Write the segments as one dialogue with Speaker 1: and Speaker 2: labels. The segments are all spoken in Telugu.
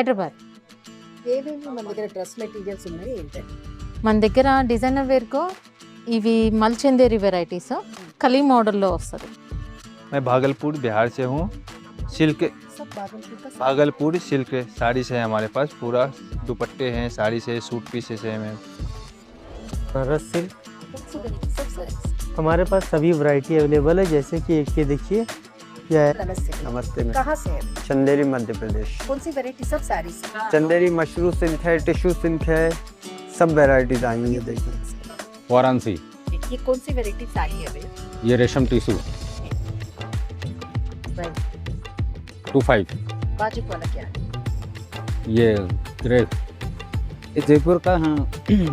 Speaker 1: హైదరాబాద్.
Speaker 2: ఏమేమి మన దగ్గర డ్రెస్ మెటీరియల్స్ ఉన్నాయి ఏంటంటే?
Speaker 1: మన దగ్గర డిజైనర్ వేర్కో ఇవి మల్చందేరి వెరైటీస్ కలీ మోడల్లో వస్తుంది.
Speaker 3: मैं भागलपुर बिहार से हूँ. सिल्क
Speaker 2: सब भागलपुर का
Speaker 3: भागलपुर सिल्क साड़ी से है हमारे पास. पूरा दुपट्टे हैं, साड़ी से, सूट पीसेस है. मैं
Speaker 4: बनारस सिल्क
Speaker 2: सबसे
Speaker 4: हमारे पास सभी वैरायटी अवेलेबल है. जैसे कि एक ये देखिए, यह है
Speaker 2: नमस्ते।
Speaker 4: नमस्ते में
Speaker 2: कहाँ से है?
Speaker 4: चंदेरी मध्य प्रदेश.
Speaker 2: कौन सी वैरायटी? सब साड़ी से।
Speaker 4: चंदेरी मशरू सिल्क है, टिश्यू सिल्क है, सब वैरायटीज आई हैं. ये देखिए
Speaker 5: वाराणसी.
Speaker 2: ये कौन सी वैरायटी साड़ी है भैया?
Speaker 5: ये रेशम टिश्यू 25.
Speaker 2: बाजू वाला क्या है?
Speaker 5: ये ग्रे
Speaker 6: ये जयपुर का हाँ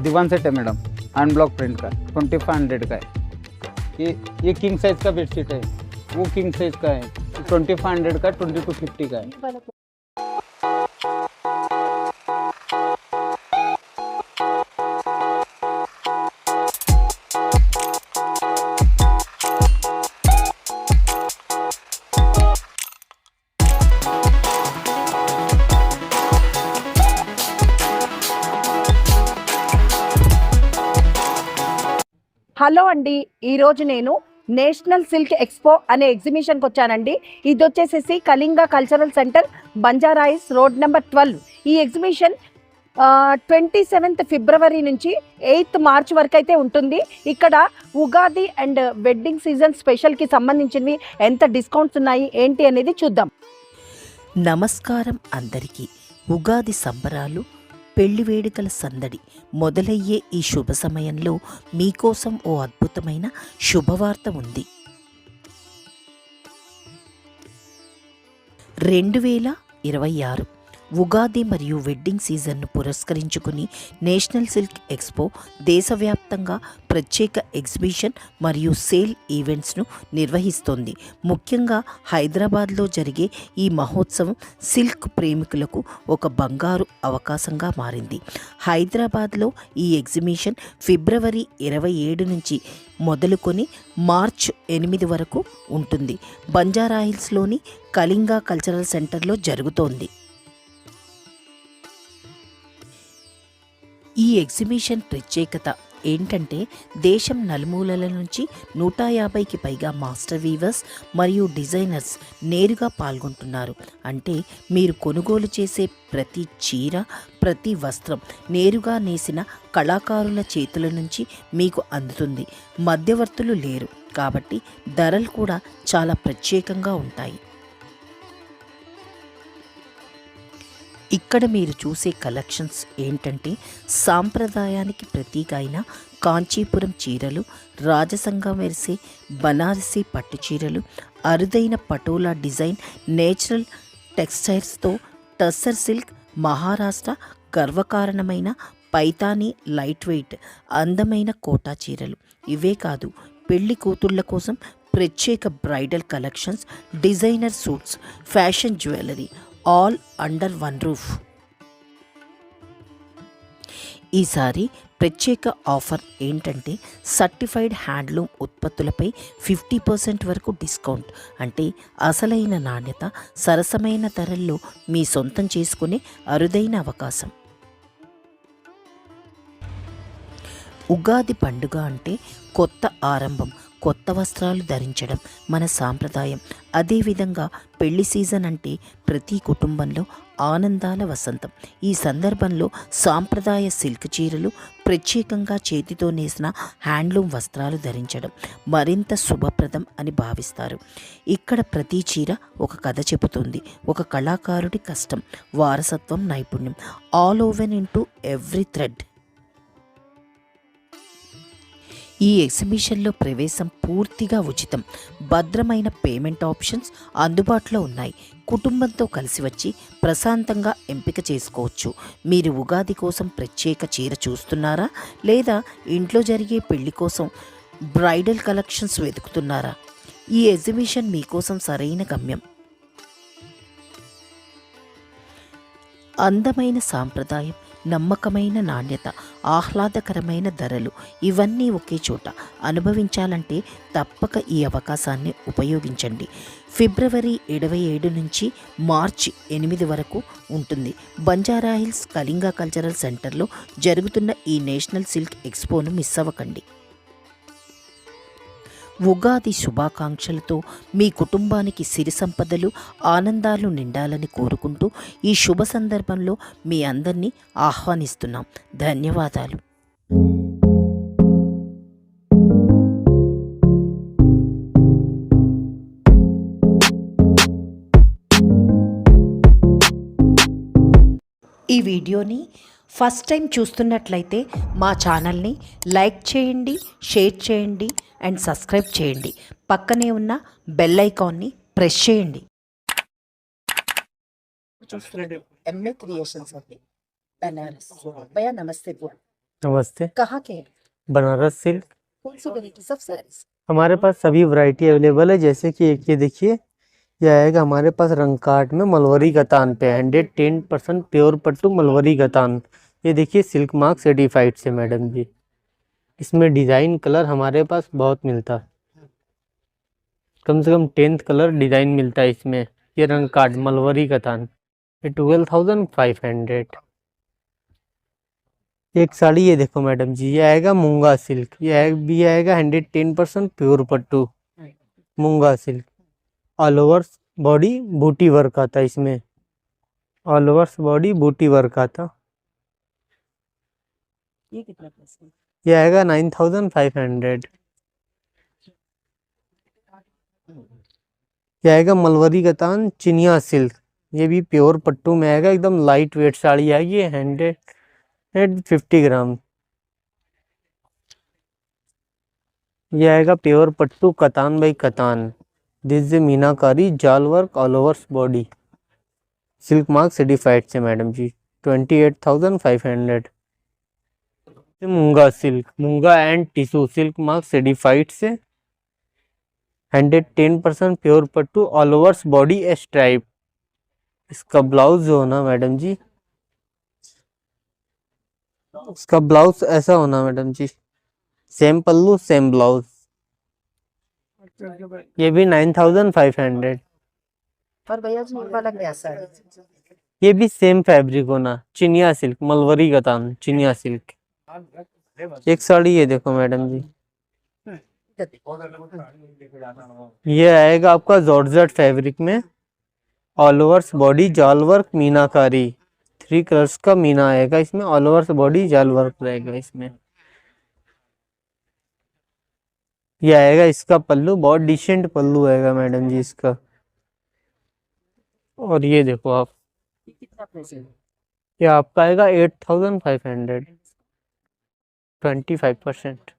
Speaker 6: दीवान सेट है मैडम, हैंड ब्लॉक प्रिंट का 2500 का है. ये किंग साइज का बेडशीट है, वो किंग साइज का है 2500 का, 2250 का है.
Speaker 2: హలో అండి, ఈరోజు నేను నేషనల్ సిల్క్ ఎక్స్పో అనే ఎగ్జిబిషన్కి వచ్చానండి. ఇది వచ్చేసేసి Kalinga cultural centre, Banjara Hills road number 12. ఈ ఎగ్జిబిషన్ 27th ఫిబ్రవరి నుంచి 8th మార్చ్ వరకు అయితే ఉంటుంది. ఇక్కడ ఉగాది అండ్ వెడ్డింగ్ సీజన్ స్పెషల్కి సంబంధించినవి ఎంత డిస్కౌంట్స్ ఉన్నాయి ఏంటి అనేది చూద్దాం.
Speaker 7: నమస్కారం అందరికీ. ఉగాది సంబరాలు, పెళ్లి వేడుకల సందడి మొదలయ్యే ఈ శుభ సమయంలో మీకోసం ఓ అద్భుతమైన శుభవార్త ఉంది. 2026 ఉగాది మరియు వెడ్డింగ్ సీజన్ను పురస్కరించుకుని నేషనల్ సిల్క్ ఎక్స్పో దేశవ్యాప్తంగా ప్రత్యేక ఎగ్జిబిషన్ మరియు సేల్ ఈవెంట్స్ను నిర్వహిస్తోంది. ముఖ్యంగా హైదరాబాద్లో జరిగే ఈ మహోత్సవం సిల్క్ ప్రేమికులకు ఒక బంగారు అవకాశంగా మారింది. హైదరాబాద్లో ఈ ఎగ్జిబిషన్ ఫిబ్రవరి 27 నుంచి మొదలుకొని మార్చ్ 8 వరకు ఉంటుంది. బంజారాహిల్స్లోని కళింగ కల్చరల్ సెంటర్లో జరుగుతోంది. ఈ ఎగ్జిబిషన్ ప్రత్యేకత ఏంటంటే దేశం నలుమూలల నుంచి 150కి పైగా మాస్టర్ వీవర్స్ మరియు డిజైనర్స్ నేరుగా పాల్గొంటున్నారు. అంటే మీరు కొనుగోలు చేసే ప్రతి చీర, ప్రతి వస్త్రం నేరుగా నేసిన కళాకారుల చేతుల నుంచి మీకు అందుతుంది. మధ్యవర్తులు లేరు కాబట్టి ధరలు కూడా చాలా ప్రత్యేకంగా ఉంటాయి. ఇక్కడ మీరు చూసే కలెక్షన్స్ ఏంటంటే సాంప్రదాయానికి ప్రతీక అయిన కాంచీపురం చీరలు, రాజసంగా మెరిసే బనారసీ పట్టు చీరలు, అరుదైన పటోలా డిజైన్ నేచురల్ టెక్స్టైల్స్తో టస్సర్ సిల్క్, మహారాష్ట్ర గర్వకారణమైన పైతానీ లైట్ వెయిట్ అందమైన కోటా చీరలు. ఇవే కాదు, పెళ్లి కూతుళ్ల కోసం ప్రత్యేక bridal collections, designer suits, fashion jewellery all under one roof. ఈసారి ప్రత్యేక ఆఫర్ ఏంటంటే సర్టిఫైడ్ హ్యాండ్లూమ్ ఉత్పత్తులపై 50% వరకు డిస్కౌంట్. అంటే అసలైన నాణ్యత సరసమైన ధరల్లో మీ సొంతం చేసుకునే అరుదైన అవకాశం. ఉగాది పండుగ అంటే కొత్త ఆరంభం, కొత్త వస్త్రాలు ధరించడం మన సాంప్రదాయం. అదేవిధంగా పెళ్లి సీజన్ అంటే ప్రతి కుటుంబంలో ఆనందాల వసంతం. ఈ సందర్భంలో సాంప్రదాయ సిల్క్ చీరలు, ప్రత్యేకంగా చేతితో నేసిన హ్యాండ్లూమ్ వస్త్రాలు ధరించడం మరింత శుభప్రదం అని భావిస్తారు. ఇక్కడ ప్రతి చీర ఒక కథ చెబుతుంది, ఒక కళాకారుడి కష్టం, వారసత్వం, నైపుణ్యం all woven into every thread. ఈ ఎగ్జిబిషన్లో ప్రవేశం పూర్తిగా ఉచితం. భద్రమైన పేమెంట్ ఆప్షన్స్ అందుబాటులో ఉన్నాయి. కుటుంబంతో కలిసి వచ్చి ప్రశాంతంగా ఎంపిక చేసుకోవచ్చు. మీరు ఉగాది కోసం ప్రత్యేక చీర చూస్తున్నారా, లేదా ఇంట్లో జరిగే పెళ్లి కోసం బ్రైడల్ కలెక్షన్స్ వెతుకుతున్నారా? ఈ ఎగ్జిబిషన్ మీకోసం సరైన గమ్యం. అందమైన సాంప్రదాయం, నమ్మకమైన నాణ్యత, ఆహ్లాదకరమైన ధరలు ఇవన్నీ ఒకే చోట అనుభవించాలంటే తప్పక ఈ అవకాశాన్ని ఉపయోగించండి. ఫిబ్రవరి 27 నుంచి మార్చి 8 వరకు ఉంటుంది. బంజారా హిల్స్ కళింగ కల్చరల్ సెంటర్లో జరుగుతున్న ఈ నేషనల్ సిల్క్ ఎక్స్పోను మిస్ అవ్వకండి. ఉగాది శుభాకాంక్షలతో మీ కుటుంబానికి సిరి సంపదలు, ఆనందాలు నిండాలని కోరుకుంటూ ఈ శుభ సందర్భంలో మీ అందరినీ ఆహ్వానిస్తున్నాం. ధన్యవాదాలు. ఈ వీడియోని ఫస్ట్ టైం చూస్తున్నట్లయితే మా ఛానల్ని లైక్ చేయండి, షేర్ చేయండి అండ్ సబ్స్క్రైబ్ చేయండి. పక్కనే ఉన్న బెల్ ఐకాన్ని ప్రెస్ చేయండి.
Speaker 2: MA क्रिएशंस होती बनारस। भैया नमस्ते बोल,
Speaker 4: नमस्ते।
Speaker 2: कहाँ के हैं?
Speaker 4: बनारस सिल्क
Speaker 2: कौन सी वैरायटी सब सारीज?
Speaker 4: हमारे पास सभी वैरायटी अवेलेबल है। जैसे कि एक ये देखिए, यह आएगा हमारे पास रंगकाट में मलवरी गतान पे 110% प्योर पट्टू मलवरी गतान। ये देखिए सिल्क मार्क सर्टिफाइड से मैडम जी। इसमें डिज़ाइन कलर हमारे पास बहुत मिलता है, कम से कम 10th कलर डिज़ाइन मिलता है इसमें। ये रंगकाट मलवरी गतान, ये 12,500। एक साड़ी ये देखो मैडम जी, ये आएगा मूंगा सिल्क, ये भी आएगा 110% प्योर पट्टू मूंगा सिल्क। ऑल ओवर बॉडी बूटी वर्क आता है इसमें, ऑल ओवर बॉडी बूटी वर्क आता।
Speaker 2: ये कितना पैसा है?
Speaker 4: ये आएगा 9,500। ये आएगा मलवरी गतान चिनिया सिल्क, ये भी प्योर पट्टू में आएगा, एकदम लाइट वेट साड़ी आएगी। 150 ग्राम। ये आएगा pure pattu katan by katan, this meenakari जाल work all over body, silk mark certified से madam ji. 28,500। Moonga silk, moonga and tissue silk mark certified से 110% pure pattu all over body stripe. इसका ब्लाउज जो होना मैडम जी, इसका ब्लाउज ऐसा होना madam ji, same pallu same blouse. ये भी 9,500।
Speaker 2: और भैया जी ये वाला क्या साड़ी?
Speaker 4: ये भी सेम फैब्रिक होना, चिनिया सिल्क मलवरी गतान चिनिया सिल्क। एक साड़ी ये देखो मैडम जी, ये आएगा आपका जॉर्जेट फैब्रिक में, ऑल ओवर बॉडी जाल वर्क मीनाकारी, 3 कलर्स का मीना आएगा इसमें, ऑल ओवर बॉडी जाल वर्क रहेगा इसमें। ये आएगा इसका पल्लू, बहुत डिसेंट पल्लू आएगा मैडम जी इसका। और ये देखो आप,
Speaker 2: ये कितना पैसा है?
Speaker 4: ये आपका आएगा 8,500, 25%।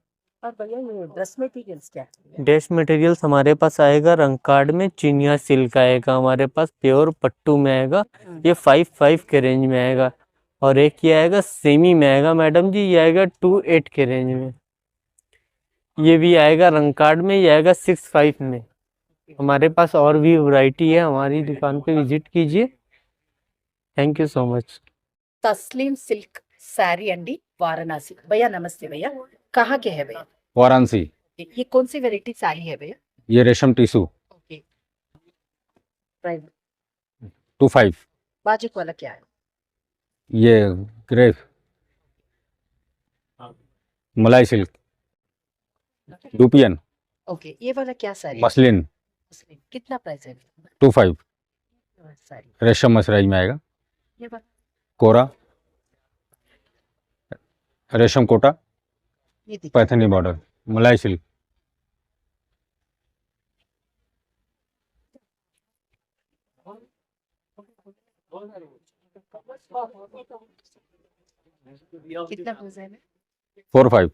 Speaker 2: और भैया ये ड्रेस मटेरियल्स क्या है?
Speaker 4: ड्रेस मटेरियल्स हमारे पास आएगा रंगकार्ड में चिनिया सिल्क आएगा हमारे पास, प्योर पट्टू में आएगा, ये 5 के रेंज में आएगा। और एक ये आएगा सेमी में आएगा मैडम जी, ये आएगा 2.8 के रेंज में। ये भी आएगा रंगकार्ड में, ये आएगा 6.5 में। हमारे पास और भी वैरायटी है, हमारी दुकान पे विजिट कीजिए। Thank you so much.
Speaker 2: तस्लीम सिल्क साड़ी अंडी वाराणसी। भैया नमस्ते भैया, कहाँ के है भैया?
Speaker 5: वाराणसी।
Speaker 2: ये कौन सी वैरायटी साड़ी है भैया?
Speaker 5: ये रेशम टिश्यू
Speaker 2: ओके, प्राइस
Speaker 5: 25।
Speaker 2: बाजू वाला क्या है?
Speaker 5: ये ग्रे मलाई सिल्क यूपियन
Speaker 2: ओके, ये वाला क्या साड़ी?
Speaker 5: मसलिन
Speaker 2: कितना प्राइस है
Speaker 5: 25।
Speaker 2: साड़ी?
Speaker 5: रेशम मसराइज में आएगा,
Speaker 2: ये वाला
Speaker 5: कोरा रेशम कोटा
Speaker 2: ये देखिए।
Speaker 5: पैथनी बॉर्डर मलाई सिल्क।
Speaker 2: कितना प्राइस है?
Speaker 5: 4-5।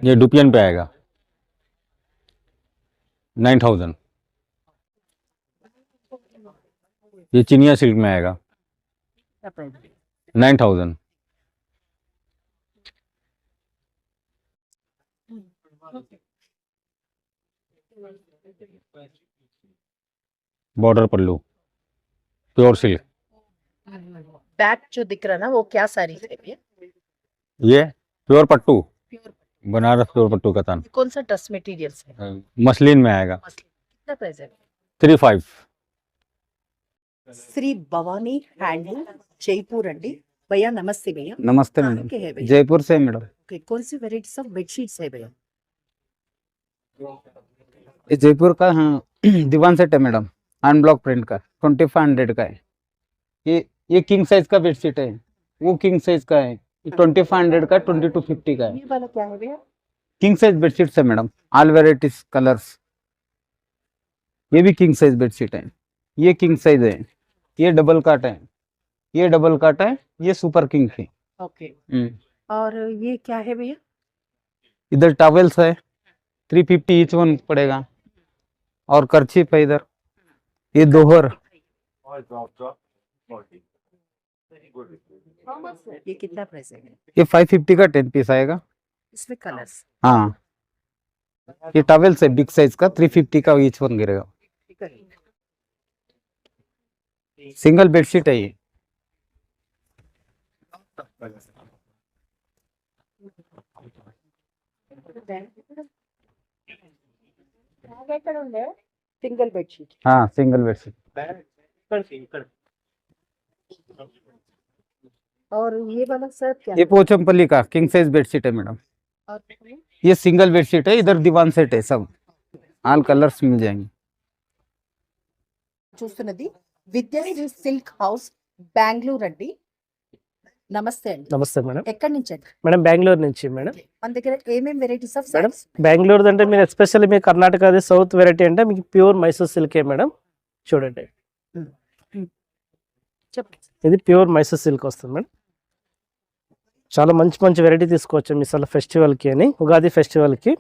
Speaker 5: ये डुपियन पे आएगा 9,000। ये चिनिया सिल्क में आएगा
Speaker 2: कितना प्राइस है?
Speaker 5: 9,000। बॉर्डर पल्लू, प्योर सिल्क।
Speaker 7: बैक जो दिख रहा है ना वो क्या साड़ी है भैया?
Speaker 5: ये प्योर पट्टू,
Speaker 7: प्योर
Speaker 5: बनारस प्योर पट्टू कतान,
Speaker 7: कौन सा ड्रेस मटेरियल है?
Speaker 5: मसलिन में आएगा।
Speaker 7: कितना प्राइस है?
Speaker 5: 35।
Speaker 7: శ్రీ భవానీ హ్యాండ్లూమ్ జైపూర్ అండి భయ్యా నమస్తే భయ్యా
Speaker 6: नमस्ते
Speaker 7: कहाँ
Speaker 6: मैडम,
Speaker 7: के है भैया?
Speaker 6: जयपुर से मैडम।
Speaker 7: ओके, कौन सी वेराइटीज ऑफ बेडशीट्स है भैया?
Speaker 6: ये जयपुर का हाँ दीवान सेट है मैडम, अनब्लॉक प्रिंट का 2500 का है। ये किंग साइज का बेडशीट है, वो किंग साइज का है। 2500 का 2250 का है।
Speaker 7: ये वाला क्या है भैया?
Speaker 6: किंग साइज बेडशीट है मैडम, ऑल वेराइटीज कलर्स। ये भी किंग साइज बेडशीट है, ये किंग साइज है, ये डबल काट है, ये डबल काट है, ये सुपर किंग है।
Speaker 7: ओके, और ये क्या है भैया?
Speaker 6: इधर टॉवेल्स है 350 ईच वन पड़ेगा, और करचीफ है इधर। ये दोहर,
Speaker 7: ये कितना प्राइस है?
Speaker 6: ये 550 का 10 पीस आएगा।
Speaker 7: इसमें कलर्स
Speaker 6: हाँ, ये टॉवेल्स है बिग साइज का 350 का ईच वन गिरेगा। सिंगल बेडशीट है ये।
Speaker 7: सिंगल बेडशीट
Speaker 6: हाँ, सिंगल बेडशीट।
Speaker 7: और ये वाला सर क्या
Speaker 6: ये पोचमपल्ली का किंग साइज बेडशीट है मैडम।
Speaker 7: और
Speaker 6: ये सिंगल बेडशीट है, इधर दीवान सेट है, सब ऑल कलर्स मिल जाएंगे।
Speaker 7: చూస్తున్నది విద్యాశ్రీ సిల్క్ హౌస్ బెంగళూరు అండి. నమస్తే అండి.
Speaker 8: నమస్తే మేడం.
Speaker 7: ఎక్కడి నుంచి అండి?
Speaker 8: మేడం బెంగళూరు నుంచి మేడం.
Speaker 7: మన దగ్గర ఏమేమి varieties of
Speaker 8: madam
Speaker 7: saris?
Speaker 8: Bengaluru అంటే మీరు ఎస్పెషల్లీ మీ కర్ణాటకది సౌత్ వెరైటీ అంటే మీకు ప్యూర్ మైసూర్ సిల్కే మేడం. చూడండి
Speaker 7: చెప్పండి.
Speaker 8: ఇది ప్యూర్ మైసూర్ సిల్క్ వస్తుంది మేడం. చాలా మంచి మంచి వెరైటీ తీసుకోవచ్చు మీ అసలు ఫెస్టివల్కి అని, ఉగాది ఫెస్టివల్కి.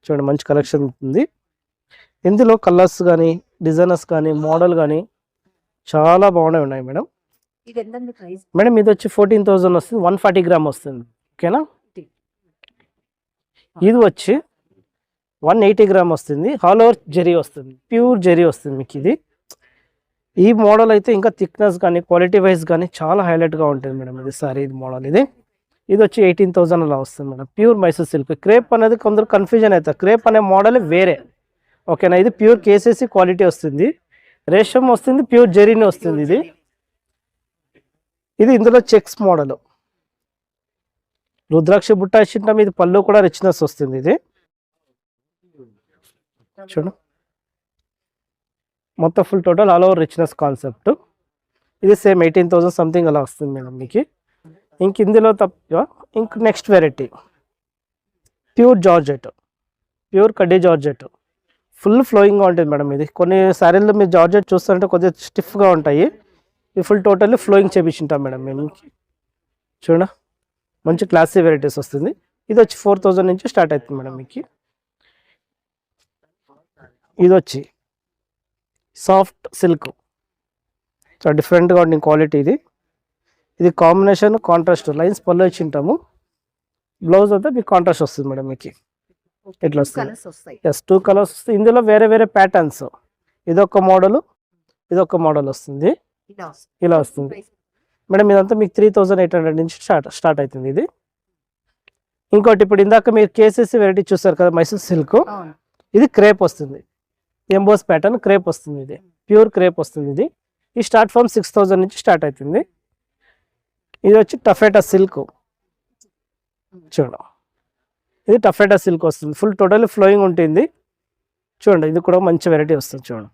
Speaker 8: చూడండి మంచి కలెక్షన్ ఉంది. ఇందులో కలర్స్ కానీ డిజైనర్స్ కానీ మోడల్ కానీ చాలా బాగున్నాయి ఉన్నాయి మేడం.
Speaker 7: ఇది ఎంతండి ప్రైస్?
Speaker 8: మేడం ఇది వచ్చి 14,000 వస్తుంది, 140 గ్రామ్ వస్తుంది. ఓకేనా? ఇది వచ్చి 180 గ్రామ్ వస్తుంది, ఆల్ ఓవర్ జెరీ వస్తుంది, ప్యూర్ జెరీ వస్తుంది మీకు. ఇది ఈ మోడల్ అయితే ఇంకా థిక్నెస్ కానీ క్వాలిటీ వైజ్ కానీ చాలా హైలైట్గా ఉంటుంది మేడం. ఇది సారీ ఇది మోడల్ ఇది వచ్చి 18,000 అలా వస్తుంది madam. Pure Mysore silk. Crepe అనేది కొందరు కన్ఫ్యూజన్ అవుతారు, క్రేప్ అనే మోడల్ వేరే. ఓకేనా? ఇది ప్యూర్ కేసీసీ క్వాలిటీ వస్తుంది, రేషం వస్తుంది, ప్యూర్ జెరీని వస్తుంది. ఇది ఇందులో చెక్స్ మోడల్, రుద్రాక్ష బుట్ట ఇచ్చిన ఇది పళ్ళు కూడా రిచ్నెస్ వస్తుంది. ఇది చూడు మొత్తం full total all over richness concept. ఇది సేమ్ 18,000 సంథింగ్ అలా వస్తుంది మేడం మీకు. ఇంక ఇందులో తప్ప ఇంక next variety pure georgette, pure కడ్డీ జార్జెట్, ఫుల్ ఫ్లోయింగ్గా ఉంటుంది మేడం. ఇది కొన్ని శారీల్లో మీరు జార్జెట్ చూస్తుంటే కొద్దిగా స్టిఫ్గా ఉంటాయి, ఇది ఫుల్ టోటల్లీ ఫ్లోయింగ్ చేపించుంటాం మేడం మేము. చూడ మంచి క్లాసీ వెరైటీస్ వస్తుంది. ఇది వచ్చి 4,000 నుంచి స్టార్ట్ అవుతుంది మేడం మీకు. ఇది వచ్చి సాఫ్ట్ సిల్క్, చాలా డిఫరెంట్గా ఉంటుంది క్వాలిటీ. ఇది కాంబినేషన్ కాంట్రాస్ట్ లైన్స్ పళ్ళు ఇచ్చి ఉంటాము, బ్లౌజ్ అయితే మీకు కాంట్రాస్ట్ వస్తుంది మేడం మీకు. ఇట్లా వస్తుంది.
Speaker 7: కలర్స్ వస్తాయి.
Speaker 8: ఎస్ 2 కలర్స్ వస్తాయి. ఇందులో వేరే వేరే ప్యాటర్న్స్, ఇదొక మోడల్ ఇదొక మోడల్ వస్తుంది,
Speaker 7: ఇలా వస్తుంది.
Speaker 8: ఇలా వస్తుంది మేడం. ఇదంతా మీకు 3,800 నుంచి స్టార్ట్ అవుతుంది ఇది. ఇంకోటి ఇప్పుడు ఇందాక మీరు కేసీసీ వెరైటీ చూసారు కదా మైసూర్ సిల్క్,
Speaker 7: అవును.
Speaker 8: ఇది క్రేప్ వస్తుంది, ఎంబోస్ ప్యాటర్న్ క్రేప్ వస్తుంది. ఇది ప్యూర్ క్రేప్ వస్తుంది. ఈ స్టార్ట్ ఫ్రమ్ 6,000 నుంచి స్టార్ట్ అవుతుంది. ఇది వచ్చి టఫేటా సిల్క్, చూడండి ఇది టఫేటా సిల్క్ వస్తుంది, ఫుల్ టోటల్ ఫ్లోయింగ్ ఉంటుంది. చూడండి ఇది కూడా మంచి వెరైటీ వస్తుంది. చూడండి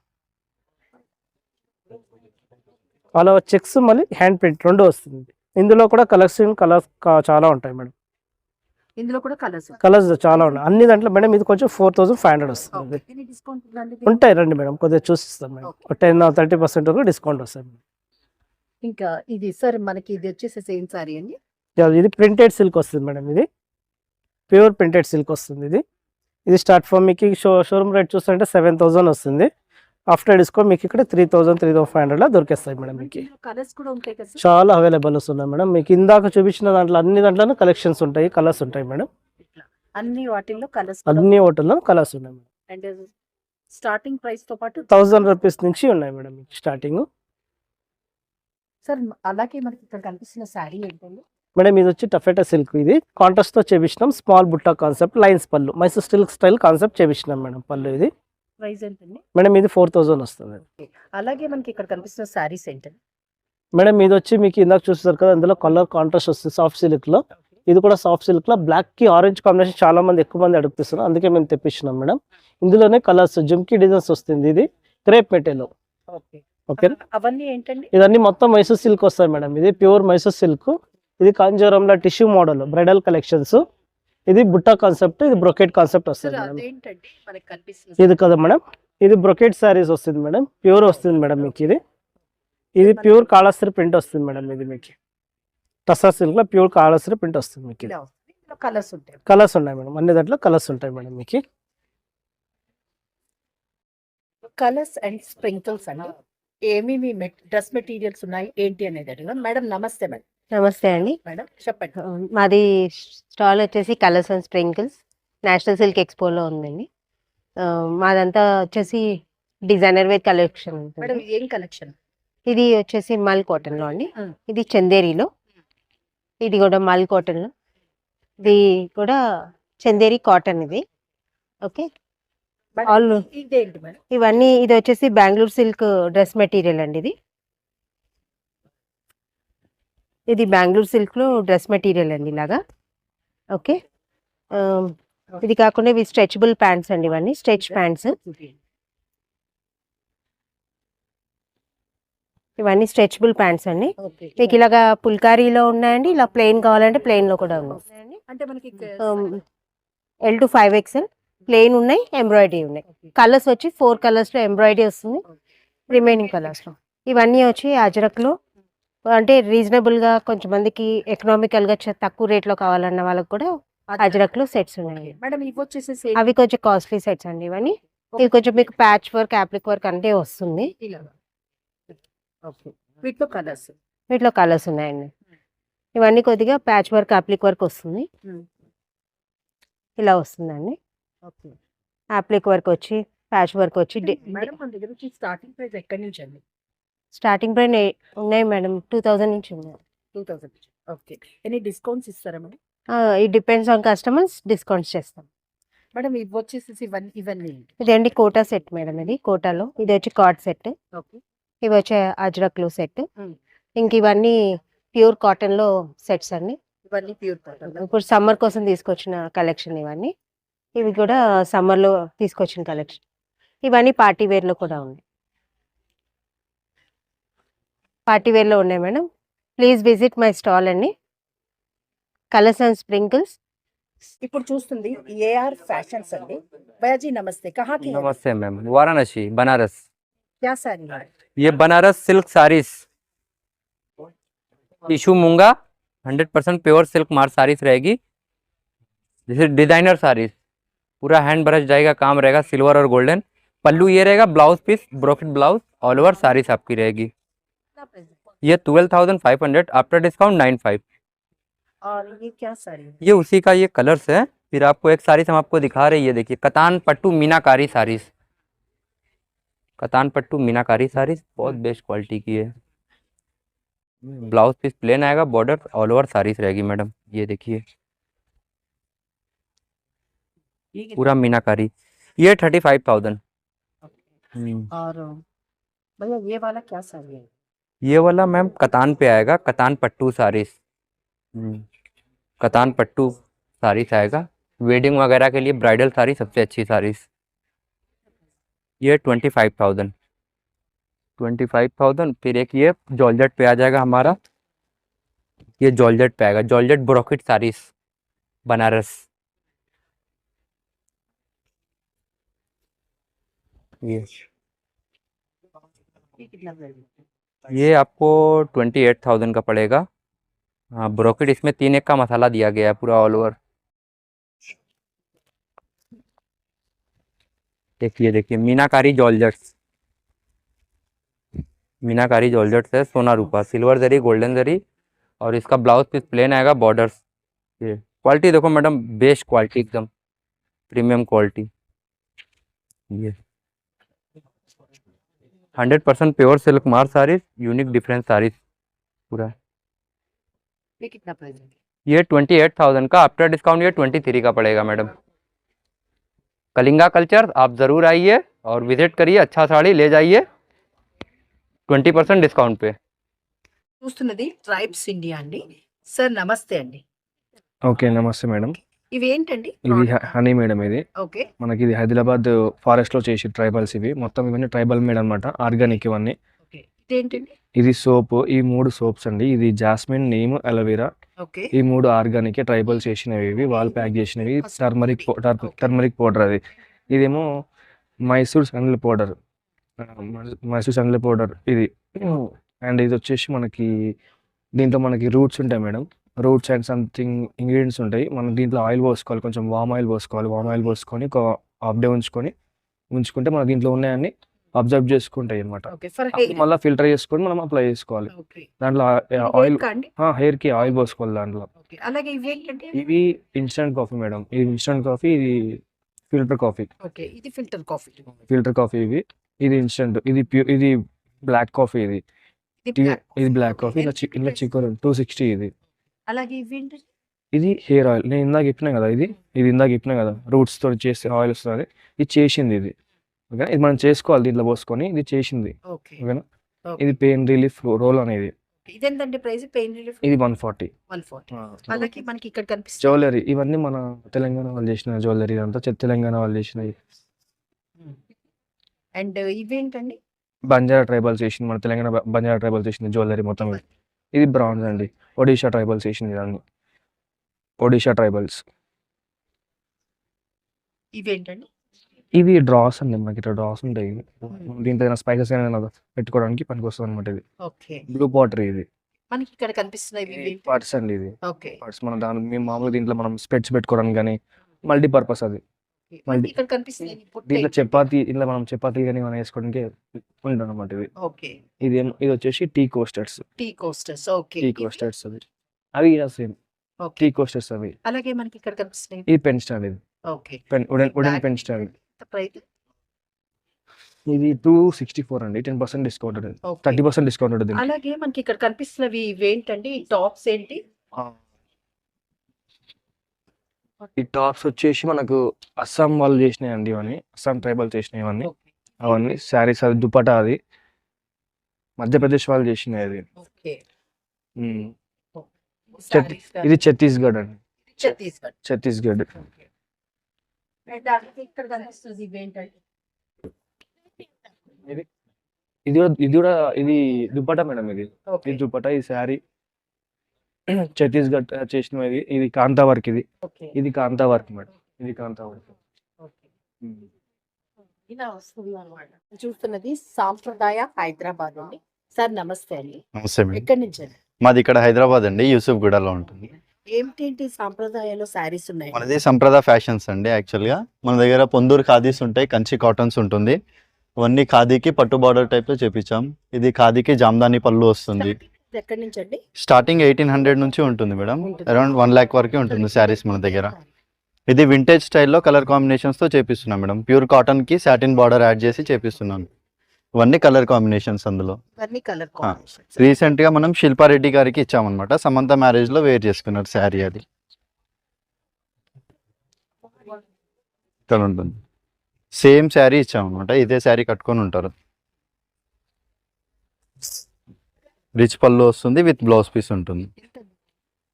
Speaker 8: అలా చెక్స్ మళ్ళీ హ్యాండ్ ప్రింట్ రెండు వస్తుంది. ఇందులో కూడా కలెక్షన్ కలర్స్ చాలా ఉంటాయి మేడం.
Speaker 7: ఇందులో కూడా కలర్స్
Speaker 8: కలర్స్ చాలా ఉన్నాయి అన్ని దాంట్లో మేడం. ఇది కొంచెం 4,500 వస్తుంది.
Speaker 7: డిస్కౌంట్
Speaker 8: ఉంటాయి రండి మేడం, కొద్దిగా చూసిస్తాం మేడం. 10-30% వరకు డిస్కౌంట్ వస్తుంది.
Speaker 7: ఇంకా ఇది సార్ మనకి ఇది వచ్చేసి సేమ్ సారీ అండి.
Speaker 8: ఇది ప్రింటెడ్ సిల్క్ వస్తుంది మేడం. ఇది ప్యూర్ ప్రింటెడ్ సిల్క్ వస్తుంది. ఇది స్టార్ట్ ఫ్రమ్ మీకు షోరూమ్ రేట్ చూస్తుంటే 7,000 వస్తుంది. ఆఫ్టర్ డిస్కౌంట్ మీకు ఇక్కడ 3,000-3,500 దొరికేస్తాయి మేడం మీకు.
Speaker 7: కలర్స్ కూడా ఉంటాయి కదా సార్?
Speaker 8: చాలా అవైలబుల్స్ ఉన్నాయి మేడం మీకు. ఇందాక చూపించిన దాంట్లో అన్ని దాంట్లోనూ కలెక్షన్స్ ఉంటాయి, కలర్స్ ఉంటాయి మేడం.
Speaker 7: అన్ని వాటిల్లో కలర్స్
Speaker 8: అన్ని హోటల్లో కలర్స్ ఉన్నాయి మేడం.
Speaker 7: అండ్
Speaker 2: స్టార్టింగ్ ప్రైస్ తో పాటు
Speaker 8: 1000 రూపీస్ నుంచి ఉన్నాయి మేడం స్టార్టింగ్.
Speaker 2: సార్ అలాగే మనకి ఇక్కడ కనిపిస్తున్న శారీ ఏంటండి?
Speaker 8: మేడం ఇది వచ్చి టఫెటా సిల్క్, ఇది కాంట్రాస్ట్ తో చేపించినాం. స్మాల్ బుట్టా కాన్సెప్ట్, లైన్స్ పళ్ళు, మైసూర్ సిల్క్ స్టైల్ కాన్సెప్ట్ చేపించినాం మేడం. పళ్ళు ఇది
Speaker 2: ప్రైస్ ఎంతండి?
Speaker 8: మేడం ఇది 4000 వస్తుంది.
Speaker 2: అలాగే మనకి ఇక్కడ కనిపిస్తున్న శారీస్ ఏంటండి?
Speaker 8: మేడం ఇది వచ్చి మీకు ఇందాక చూస్తారు కదా, అందులో కలర్ కాంట్రాస్ట్ వస్తుంది సాఫ్ట్ సిల్క్ లో. ఇది కూడా సాఫ్ట్ సిల్క్ లో బ్లాక్ కి ఆరెంజ్ కాంబినేషన్ చాలా మంది ఎక్కువ మంది అడుగుతున్నారు, అందుకే మేము తెప్పించినాం మేడం. ఇందులోనే కలర్స్ జుమ్కీ డిజైన్స్ వస్తుంది. ఇది క్రేప్ మెటీరియల్. ఓకే,
Speaker 2: అవన్నీ ఏంటండి?
Speaker 8: ఇదన్నీ మొత్తం మైసూర్ సిల్క్ వస్తాయి మేడం. ఇది ప్యూర్ మైసూర్ సిల్క్. ఇది కాంజీవరంలో టిష్యూ మోడల్ బ్రైడల్ కలెక్షన్స్. ఇది బుట్టా కాన్సెప్ట్, ఇది బ్రొకెట్ కాన్సెప్ట్ వస్తుంది
Speaker 2: సార్
Speaker 8: మేడం.
Speaker 2: అదేంటండి మనకి కనిపిస్తుంది?
Speaker 8: ఇది కదా మేడం, ఇది బ్రొకెట్ శారీస్ వస్తుంది మేడం. ప్యూర్ వస్తుంది మేడం మీకు. ఇది ప్యూర్ కాళహస్త్రి ప్రింట్ వస్తుంది మేడం. ఇది మీకు టస్సర్ సిల్క్ లో ప్యూర్ కాళహస్త్రి ప్రింట్ వస్తుంది మీకు.
Speaker 2: ఇలా వస్తుంది. ఇందులో కలర్స్ ఉంటాయి.
Speaker 8: కలర్స్ ఉన్నాయి మేడం, అన్ని దాంట్లో కలర్స్ ఉంటాయి మేడం మీకు.
Speaker 2: కలర్స్ అండ్ స్ప్రింకిల్స్ అండి, ఏమేమి డ్రెస్ మెటీరియల్స్ ఉన్నాయి ఏంటి అనేది అడిగాం. మేడం నమస్తే. మేడం
Speaker 9: నమస్తే అండి.
Speaker 2: మేడం చెప్పండి.
Speaker 9: మాది స్టాల్ వచ్చేసి colours and sprinkles national silk ఎక్స్పోలో ఉందండి. మాదంతా వచ్చేసి డిజైనర్ వేర్ కలెక్షన్ ఉంటుంది.
Speaker 2: మేడం ఏం కలెక్షన్?
Speaker 9: ఇది వచ్చేసి మల్ కాటన్లో అండి.
Speaker 2: Mm.
Speaker 9: ఇది చందేరిలో, ఇది కూడా మల్ కాటన్లో, ఇది కూడా చందేరి కాటన్. ఇది ఓకే. ఆల్
Speaker 2: ఇదేంటి మేడం?
Speaker 9: ఇవన్నీ ఇది వచ్చేసి బెంగళూరు సిల్క్ డ్రెస్ మెటీరియల్ అండి. ఇది బెంగళూరు సిల్క్లో డ్రెస్ మెటీరియల్ అండి ఇలాగా. ఓకే, ఇది కాకుండా ఇవి స్ట్రెచబుల్ ప్యాంట్స్ అండి. ఇవన్నీ స్ట్రెచ్ ప్యాంట్స్. ఇవన్నీ స్ట్రెచబుల్ ప్యాంట్స్ అండి.
Speaker 2: ఓకే.
Speaker 9: మీకు ఇలాగా పుల్కారీలో ఉన్నాయండి, ఇలా ప్లెయిన్ కావాలంటే ప్లెయిన్లో కూడా ఉన్నాయి.
Speaker 2: అంటే మనకి
Speaker 9: L to 5XL ప్లెయిన్ ఉన్నాయి, ఎంబ్రాయిడరీ ఉన్నాయి. కలర్స్ వచ్చి 4 కలర్స్లో ఎంబ్రాయిడరీ వస్తుంది, రిమైనింగ్ కలర్స్లో. ఇవన్నీ వచ్చి అజరక్లో, అంటే రీజనబుల్గా కొంచెం మందికి ఎకనామికల్గా తక్కువ రేట్లో కావాలన్న వాళ్ళకి కూడా అజరక్లో సెట్స్ ఉన్నాయి.
Speaker 2: మేడం ఇవి వచ్చేసి
Speaker 9: అవి కొంచెం కాస్ట్లీ సెట్స్ అండి. ఇవన్నీ ఇవి కొంచెం మీకు ప్యాచ్ వర్క్, యాప్లిక్ వర్క్ అంటే వస్తుంది.
Speaker 2: ఇలాగా. ఓకే, వీటిలో కలర్స్.
Speaker 9: వీటిలో కలర్స్ ఉన్నాయండి. ఇవన్నీ కొద్దిగా ప్యాచ్ వర్క్, అప్లిక్ వర్క్ వస్తుంది. ఇలా వస్తుందండి.
Speaker 2: ఓకే.
Speaker 9: అప్లిక్ వర్క్ వచ్చి, ప్యాచ్ వర్క్ వచ్చి.
Speaker 2: మేడం మన దగ్గర వచ్చి స్టార్టింగ్ ప్రైస్ ఎక్కడి నుంచి అండి?
Speaker 9: స్టార్టింగ్ ప్రైస్ ఉన్నాయి మేడం, 2000 నుంచి ఉన్నాయి.
Speaker 2: 2000. ఓకే. ఎనీ డిస్కౌంట్స్ ఇస్తారా madam?
Speaker 9: It depends on customers, discounts చేస్తాం.
Speaker 2: మేడం ఇవి వచ్చేసి ఇవన్నీ ఏంటి?
Speaker 9: ఇదండి కోటా సెట్ మేడం. ఇది కోటాలో, ఇది వచ్చి కార్డ్ సెట్.
Speaker 2: ఓకే.
Speaker 9: ఇవి వచ్చే అజ్రక్లో సెట్.
Speaker 2: Mm.
Speaker 9: ఇంక ఇవన్నీ ప్యూర్ కాటన్లో సెట్స్ అండి.
Speaker 2: ఇవన్నీ ప్యూర్ కాటన్.
Speaker 9: ఇప్పుడు సమ్మర్ కోసం తీసుకొచ్చిన కలెక్షన్ ఇవన్నీ. ఇవి కూడా సమ్మర్లో తీసుకొచ్చిన కలెక్షన్. ఇవన్నీ పార్టీ వేర్లో కూడా ఉన్నాయి. పార్టీ వేర్లో ఉన్నాయి madam. Please visit my stall అండి, కలర్స్ అండ్ స్ప్రింకిల్స్.
Speaker 2: ఇప్పుడు చూస్తుంది ఏఆర్ ఫ్యాషన్స్ అండి. భయాజీ నమస్తే. కహా కి?
Speaker 10: नमस्ते मैम, वाराणसी बनारस।
Speaker 2: क्या साड़ी है?
Speaker 10: ये बनारस सिल्क साड़ीज, टिशू मूंगा 100% प्योर सिल्क मार साड़ीज रहेगी। जैसे डिजाइनर साड़ीज, पूरा हैंड ब्रश जाएगा, काम रहेगा सिल्वर और गोल्डन। पल्लू ये रहेगा, blouse piece brocade blouse, all over saris आपकी रहेगी। ये 12,500 आफ्टर डिस्काउंट 95।
Speaker 2: और ये क्या साड़ी है?
Speaker 10: ये उसी का ये कलर्स है। फिर आपको एक साड़ी हम आपको दिखा रहे हैं, ये देखिए कतान पट्टू मीनाकारी साड़ीज, कतान पट्टू मीनाकारी साड़ीज बहुत बेस्ट क्वालिटी की है। ब्लाउज पीस प्लेन आएगा, बॉर्डर ऑल ओवर साड़ीज रहेगी मैडम। ये देखिए पूरा मीनाकारी, ये 35,000।
Speaker 2: और भैया ये वाला क्या साड़ी है?
Speaker 10: ये वाला मैम कतान पे आएगा, कतान पट्टू साड़ीज। कतान पट्टू साड़ीज आएगा, वेडिंग वगैरह के लिए ब्राइडल साड़ी सबसे अच्छी साड़ीज। ये 25,000। 25,000। फिर एक ये जॉर्जेट पे आ जाएगा हमारा, ये जॉर्जेट पे आएगा, जॉर्जेट ब्रोकेट साड़ीज बनारस। ये आपको 28,000 का पड़ेगा। हाँ, ब्रोकेट इसमें 3 का मसाला दिया गया है पूरा ऑल ओवर। देखिए देखिए मीनाकारी जॉर्जेट्स, मीनाकारी जॉर्जेट्स है, सोना रूपा, सिल्वर जरी, गोल्डन जरी, और इसका ब्लाउज पीस प्लेन आएगा, बॉर्डर्स। ये क्वालिटी देखो मैडम, बेस्ट क्वालिटी, एकदम प्रीमियम क्वालिटी। ये 100% pure silk mark saris, unique difference saris पूरा।
Speaker 2: ये कितना प्राइस है?
Speaker 10: ये 28,000 का, आफ्टर डिस्काउंट ये 23 का पड़ेगा मैडम। कलिंगा कल्चर आप ज़रूर आइए और विजिट करिए, अच्छा साड़ी ले जाइए 20% डिस्काउंट पे।
Speaker 2: చూస్తున్నది ట్రైబ్స్ ఇండియా అండి. సార్ నమస్తే అండి.
Speaker 11: ఓకే నమస్తే మేడం.
Speaker 2: ఇవి ఏంటండి?
Speaker 11: ఇది హనీ మేడం. ఇది
Speaker 2: ఓకే
Speaker 11: మనకి ఇది హైదరాబాద్ ఫారెస్ట్ లో చేసి ట్రైబల్స్ ఇవి మొత్తం ఇవన్నీ ట్రైబల్ మేడ్ అనమాట, ఆర్గానిక్ ఇవన్నీ.
Speaker 2: ఓకే ఇదేంటండి?
Speaker 11: ఇది సోప్, ఈ 3 సోప్స్ అండి. ఇది జాస్మిన్, నీమ్, అలోవెరా.
Speaker 2: ఓకే
Speaker 11: ఈ 3 ఆర్గానిక్ ట్రైబల్ చేసినవి ఇవి, వాళ్ళు ప్యాక్ చేసినవి. టర్మరిక్ పౌడర్ అది. ఇదేమో మైసూర్ శాండిల్ పౌడర్, ఇది. అండ్ ఇది వచ్చేసి మనకి దీంట్లో మనకి రూట్స్ ఉంటాయి madam, roots and something ingredients ఉంటాయి. మనం దీంట్లో ఆయిల్ పోసుకోవాలి, కొంచెం వామ్ ఆయిల్ పోసుకోవాలి. వామ్ ఆయిల్ పోసుకొని ఒక హాఫ్ డే ఉంచుకుంటే మన దీంట్లో ఉన్నాయని అబ్జర్వ్ చేసుకుంటాయి అనమాట.
Speaker 2: Okay for hair.
Speaker 11: మళ్ళీ ఫిల్టర్ చేసుకొని మనం అప్లై చేసుకోవాలి.
Speaker 2: ఓకే
Speaker 11: దాంట్లో ఆయిల్,
Speaker 2: అండి.
Speaker 11: హెయిర్ కి ఆయిల్ పోసుకోవాలి దాంట్లో.
Speaker 2: ఓకే అలాగే ఇవి ఏంటండి?
Speaker 11: ఇవి ఇన్స్టెంట్ కాఫీ మేడం. ఇది ఇన్స్టెంట్ కాఫీ, ఇది ఫిల్టర్ కాఫీ.
Speaker 2: ఓకే ఇది ఫిల్టర్ కాఫీ.
Speaker 11: ఇవి. ఇది ఇన్స్టెంట్, ఇది ప్యూర్, ఇది బ్లాక్ కాఫీ. ఇది బ్లాక్ కాఫీ. ఇలా చికెన్ 260. ఇది
Speaker 2: అలాగే ఇవి ఏంటండి?
Speaker 11: ఇది హెయిర్ ఆయిల్. నేను ఇందాక చెప్పినా కదా, ఇది ఇందాక చెప్పినా కదా, రూట్స్ తోటి చేస్తే ఆయిల్ వస్తుంది. ఇది చేసింది ఇది. ఓకేనా, ఇది మనం చేసుకోవాలి దీంట్లో పోసుకొని. ఇది చేసింది.
Speaker 2: ఓకే
Speaker 11: ఓకేనా. ఇది పెయిన్ రిలీఫ్ రోల్ అనేది.
Speaker 2: ఇదేంటండి ప్రైస్? పెయిన్ రిలీఫ్
Speaker 11: ఇది 140.
Speaker 2: 140. అలాగే మనకి ఇక్కడ కనిపిస్తుంది
Speaker 11: జ్యువెలరీ. ఇవన్నీ మన తెలంగాణ వాళ్ళు చేసిన జ్యువెలరీ. అంతా తెలంగాణ వాళ్ళు చేసినవి.
Speaker 2: అండ్ ఇవేంటండి?
Speaker 11: బంజారా ట్రైబల్స్ చేసింది, మన తెలంగాణ బంజారా ట్రైబల్స్ చేసిన జ్యువెలరీ మొత్తం. ఇది బ్రాంజ్ అండి, ఒడిషా ట్రైబల్స్ చేసింది ఇవన్నీ. ఒడిషా ట్రైబల్స్.
Speaker 2: ఇవేంటండి?
Speaker 11: ఇవి డ్రాస్ అండి, మనకి ఇట్లా డ్రాస్ ఉంటాయి. దీంట్లో ఏదైనా స్పైసెస్ ఏమైనా పెట్టుకోవడానికి పనికి వస్తుంది అనమాట. ఇది
Speaker 2: ఓకే
Speaker 11: బ్లూ పాటరీ. ఇది
Speaker 2: మనకి ఇక్కడ కనిపిస్తున్నాయి
Speaker 11: పర్స్ అండి. ఇది
Speaker 2: ఓకే
Speaker 11: పర్స్. మన దాని మేము మామూలుగా దీంట్లో మనం స్పెట్స్ పెట్టుకోవడానికి కానీ మల్టీపర్పస్ అది.
Speaker 2: ఇక్కడ కనిపిస్తున్నాయి
Speaker 11: దీంట్లో చపాతీ, ఇలా మనం చపాతీ కానీ మనం వేసుకోవడానికి ఉంటుంది అనమాట. ఇది
Speaker 2: ఓకే
Speaker 11: ఇది వచ్చేసి tea coasters.
Speaker 2: Okay
Speaker 11: tea coasters అవి సేమ్ టీ కోస్టర్స్ అవి.
Speaker 2: అలాగే మనకి ఇక్కడ కనిపిస్తున్నాయి
Speaker 11: ఇది పెన్ స్టాండ్. ఇది
Speaker 2: okay
Speaker 11: wooden pen stand.
Speaker 2: Price
Speaker 11: ఇది 264 అండి. 10% డిస్కౌంట్, 30% డిస్కౌంట్ ఉంటుంది.
Speaker 2: అలాగే మనకి ఇక్కడ కనిపిస్తున్నవి ఇవేంటండి? ఈ టాప్స్ ఏంటి?
Speaker 11: ఈ టాప్స్ వచ్చేసి మనకు అస్సాం వాళ్ళు చేసినాయి అండి. ఇవన్నీ అస్సాం ట్రైబల్ చేసినాయి ఇవన్నీ. అవన్నీ శారీస్. అది దుపట్టా. అది మధ్యప్రదేశ్ వాళ్ళు చేసినాయి. అది
Speaker 2: ఓకే
Speaker 11: ఇది ఛత్తీస్గఢ్ అండి. ఛత్తీస్గఢ్.
Speaker 2: ఇక్కడ కనిపిస్తుంది ఇవేంటండి?
Speaker 11: ఇది దుపట్టా మేడం. ఇది దుపట్టా. ఈ శారీ ఛత్తీస్గఢ్ చేసినవి. ఇది కాంతా వర్క్. ఇది కాంతా వర్క్ మేడం. ఇది కాంతా వర్క్.
Speaker 2: ఇలా వస్తుంది అన్నమాట. చూస్తున్నది సాంప్రదాయ హైదరాబాద్ అండి. సార్ నమస్తే అండి.
Speaker 12: నమస్తే మేడం.
Speaker 2: ఎక్కడి నుంచి అండి?
Speaker 12: మాది ఇక్కడ హైదరాబాద్ అండి, యూసుఫ్ గూడలో ఉంటుంది.
Speaker 2: ఏంటి సాంప్రదాయాలు శారీస్ ఉన్నాయి?
Speaker 12: మనది సంప్రదాయ ఫ్యాషన్స్ అండి. యాక్చువల్గా మన దగ్గర పొందూరు ఖాదీస్ ఉంటాయి, కంచి కాటన్స్ ఉంటుంది. ఇవన్నీ ఖాదీకి పట్టు బార్డర్ టైప్లో చేపించాం. ఇది ఖాదీకి జామ్దాని పళ్ళు వస్తుంది.
Speaker 2: ఎక్కడి నుంచి అండి?
Speaker 12: స్టార్టింగ్ 1800 నుంచి ఉంటుంది మేడం. అరౌండ్ 1 lakh వరకు ఉంటుంది శారీస్ మన దగ్గర. ఇది వింటేజ్ స్టైల్లో కలర్ కాంబినేషన్స్తో చేపిస్తున్నాం మేడం. ప్యూర్ కాటన్కి సాటిన్ బార్డర్ యాడ్ చేసి చేపిస్తున్నాను. ఇవన్నీ కలర్ కాంబినేషన్స్ అందులో. రీసెంట్గా మనం శిల్పారెడ్డి గారికి ఇచ్చామన్నమాట. సమంత మ్యారేజ్లో వేర్ చేసుకున్నారు శారీ. అది ఇక్కడ ఉంటుంది. సేమ్ శారీ ఇచ్చామన్నమాట. ఇదే శారీ కట్టుకొని ఉంటారు. రిచ్ పళ్ళు వస్తుంది, విత్ బ్లౌజ్ పీస్ ఉంటుంది.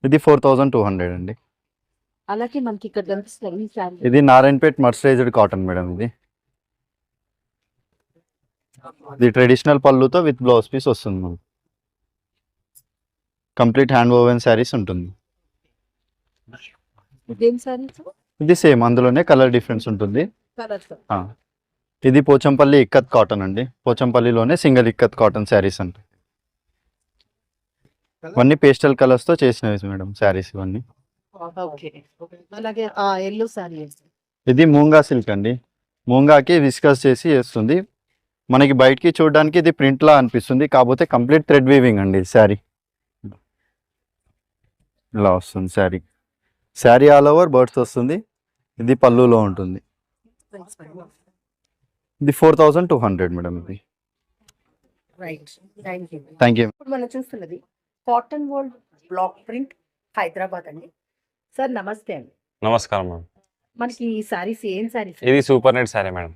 Speaker 12: ఇది 4200 అండి.
Speaker 2: అలాగే మనకి ఇక్కడ కనిపిస్తుంది
Speaker 12: ఇది నారాయణపేట్ మర్సరైజ్డ్ కాటన్ మేడం. ఇది ట్రెడిషనల్ పళ్ళుతో విత్ బ్లౌజ్ పీస్ వస్తుంది మనం. కంప్లీట్ హ్యాండ్ ఓవెన్ శారీస్ ఉంటుంది. ఇది సేమ్, అందులోనే కలర్ డిఫరెన్స్ ఉంటుంది. ఇది పోచంపల్లి ఇక్కత్ కాటన్ అండి. పోచంపల్లిలోనే సింగిల్ ఇక్కత్ కాటన్ శారీస్ అంటే. ఇవన్నీ పేస్టల్ కలర్స్ తో చేసినవి మేడం శారీస్ ఇవన్నీ. ఇది మూంగా సిల్క్ అండి. మూంగాకి విస్కస్ చేసి వేస్తుంది. మనకి బయటికి చూడడానికి ఇది ప్రింట్ లా అనిపిస్తుంది, కాకపోతే కంప్లీట్ థ్రెడ్ వీవింగ్ అండి శారీ. ఇలా వస్తుంది sari. Sari all over birds వస్తుంది. ఇది పళ్ళులో ఉంటుంది. ఇది 4200 మేడం. ఇది
Speaker 2: right, thank you.
Speaker 12: Thank you.
Speaker 2: ఇప్పుడు మనం చూస్తున్నది cotton world block print Hyderabad అండి. సార్ నమస్తే అండి.
Speaker 13: నమస్కారం మేడం.
Speaker 2: మనకి ఈ సారీస్ ఏం సారీస్?
Speaker 13: ఇది సూపర్ నెట్ శారీ మేడం.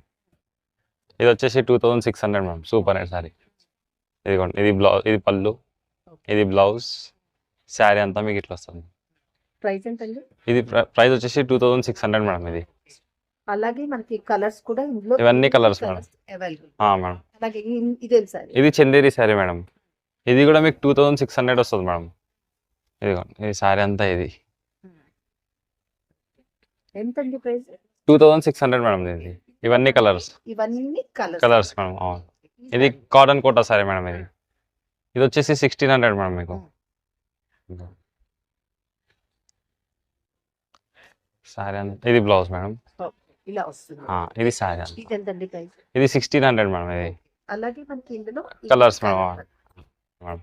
Speaker 13: ఇది వచ్చేసి 2600 మేడం. Super net sari. ఇదిగోండి, ఇది బ్లౌజ్, ఇది పళ్ళు, ఇది బ్లౌజ్, శారీ అంతా మీకు ఇట్లా వస్తుంది.
Speaker 2: ప్రైస్ ఎంతండి?
Speaker 13: ఇది ప్రైస్ వచ్చేసి 2600 మేడం. ఇది
Speaker 2: అలాగే మనకి కలర్స్ కూడా ఇందులో
Speaker 13: ఇవన్నీ కలర్స్ మేడం.
Speaker 2: అవైలబుల్.
Speaker 13: మేడం.
Speaker 2: అలాగే ఇదేం సారీ?
Speaker 13: ఇది చందేరి శారీ మేడం. ఇది కూడా మీకు 2600 వస్తుంది మేడం. ఇదిగోండి, ఇది శారీ అంతా ఇది
Speaker 2: ఎంతండి ప్రైస్?
Speaker 13: 2600 మేడం. ఇది ఇవన్నీ కలర్స్.
Speaker 2: ఇవన్నీ
Speaker 13: కలర్స్ మేడం. అవును. ఇది కాటన్ కోటా శారీ మేడం. ఇది వచ్చేసి 1600 మేడం మీకు. శారీ అంతా ఇది బ్లౌజ్ మేడం.
Speaker 2: ఇలా వస్తుంది.
Speaker 13: ఇది శారీ అంతా.
Speaker 2: ఇది ఎంతండి ప్రైస్?
Speaker 13: ఇది 1600 మేడం. ఇది
Speaker 2: అలాగే మనకి ఇందులో
Speaker 13: కలర్స్ మేడం. మేడం